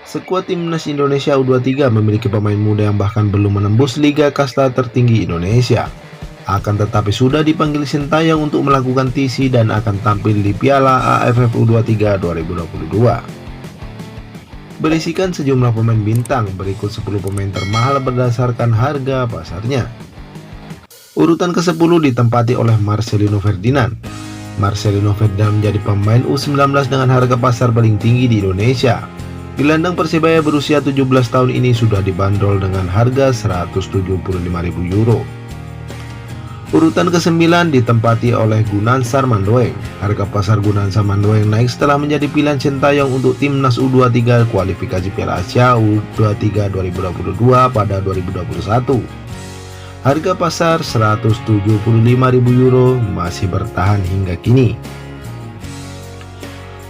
Skuad timnas Indonesia U23 memiliki pemain muda yang bahkan belum menembus liga kasta tertinggi Indonesia. Akan tetapi sudah dipanggil Sintayong untuk melakukan TC dan akan tampil di Piala AFF U23 2022. Berisikan sejumlah pemain bintang, berikut 10 pemain termahal berdasarkan harga pasarnya. Urutan ke-10 ditempati oleh Marcelino Ferdinand. Marcelino Ferdinand menjadi pemain U19 dengan harga pasar paling tinggi di Indonesia. Gelandang Persebaya berusia 17 tahun ini sudah dibanderol dengan harga 175.000 euro. Urutan ke-9 ditempati oleh Gunansar Mandoeng. Harga pasar Gunansar Mandoeng naik setelah menjadi pilihan Sintayong untuk timnas U23 kualifikasi Piala Asia U23 2022 pada 2021. Harga pasar 175.000 euro masih bertahan hingga kini.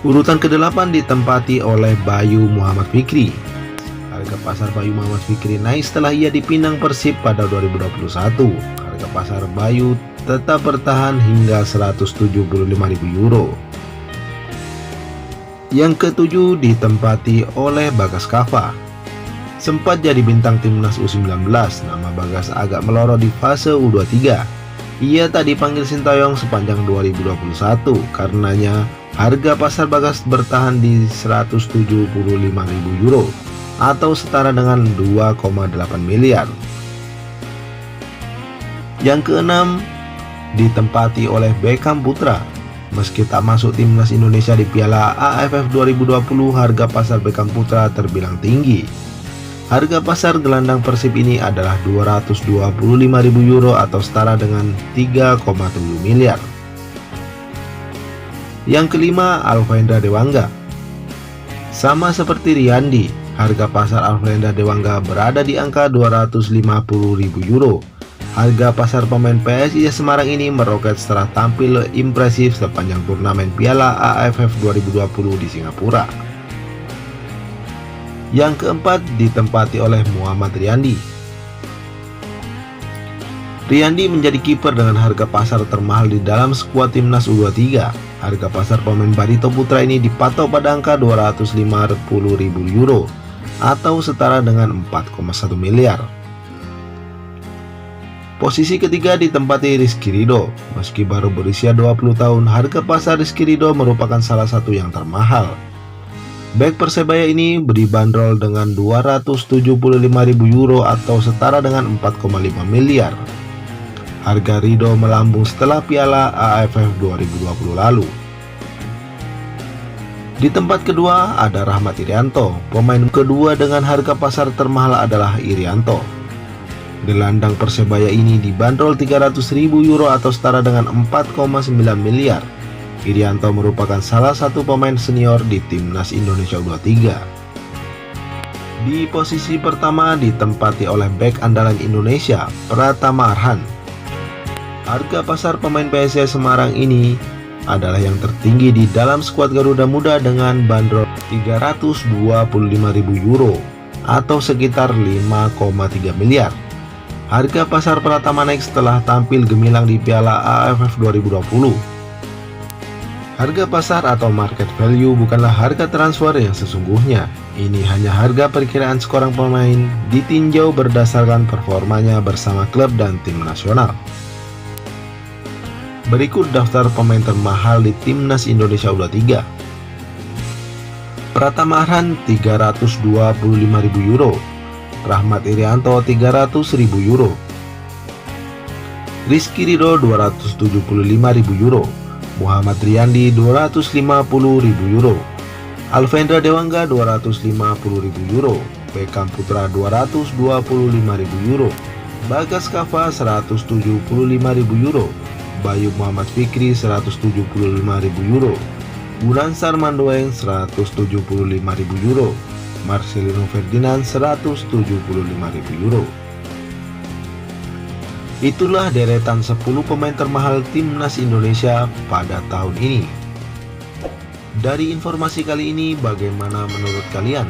Urutan ke-8 ditempati oleh Bayu Muhammad Fikri. Harga pasar Bayu Muhammad Fikri naik setelah ia dipinang Persib pada 2021. Harga pasar Bayu tetap bertahan hingga 175.000 euro. Yang ke-7 ditempati oleh Bagas Kava. Sempat jadi bintang timnas U19, nama Bagas agak melorot di fase U23. Ia tak dipanggil Sintayong sepanjang 2021, karenanya harga pasar Bagas bertahan di 175.000 euro atau setara dengan 2,8 miliar. Yang ke-6 ditempati oleh Beckham Putra. Meski tak masuk timnas Indonesia di Piala AFF 2020, harga pasar Beckham Putra terbilang tinggi. Harga pasar gelandang Persib ini adalah 225.000 euro atau setara dengan 3,7 miliar. Yang kelima, Alvaendra Dewangga. Sama seperti Riyandi, harga pasar Alvaendra Dewangga berada di angka 250.000 euro. Harga pasar pemain PSIS Semarang ini meroket setelah tampil impresif sepanjang turnamen Piala AFF 2020 di Singapura. Yang keempat ditempati oleh Muhammad Riyandi. Riyandi menjadi kiper dengan harga pasar termahal di dalam skuad timnas U23. Harga pasar pemain Barito Putra ini dipatok pada angka 250.000 euro atau setara dengan 4,1 miliar. Posisi ketiga ditempati Rizky Ridho. Meski baru berusia 20 tahun, harga pasar Rizky Ridho merupakan salah satu yang termahal. Bek Persebaya ini dibanderol dengan 275.000 euro atau setara dengan 4,5 miliar. Harga Ridho melambung setelah Piala AFF 2020 lalu. Di tempat kedua ada Rahmat Irianto. Pemain kedua dengan harga pasar termahal adalah Irianto. Gelandang Persebaya ini dibanderol 300.000 euro atau setara dengan 4,9 miliar. Irianto merupakan salah satu pemain senior di timnas Indonesia U23. Di posisi pertama ditempati oleh bek andalan Indonesia, Pratama Arhan. Harga pasar pemain PSIS Semarang ini adalah yang tertinggi di dalam skuad Garuda Muda dengan bandrol 325.000 euro atau sekitar 5,3 miliar. Harga pasar Pratama naik setelah tampil gemilang di Piala AFF 2020. Harga pasar atau market value bukanlah harga transfer yang sesungguhnya. Ini hanya harga perkiraan seorang pemain ditinjau berdasarkan performanya bersama klub dan tim nasional. Berikut daftar pemain termahal di timnas Indonesia U23. Pratama Arhan 325.000 euro. Rahmat Irianto 300.000 euro. Rizky Ridho 275.000 euro. Muhammad Riyandi 250.000 euro. Alvaendra Dewangga 250.000 euro. Beckham Putra 225.000 euro. Bagas Kava 175.000 euro. Bayu Muhammad Fikri 175.000 euro. Gunansar Mandoeng 175.000 euro. Marcelino Ferdinand 175.000 euro. Itulah deretan 10 pemain termahal timnas Indonesia pada tahun ini. Dari informasi kali ini, bagaimana menurut kalian?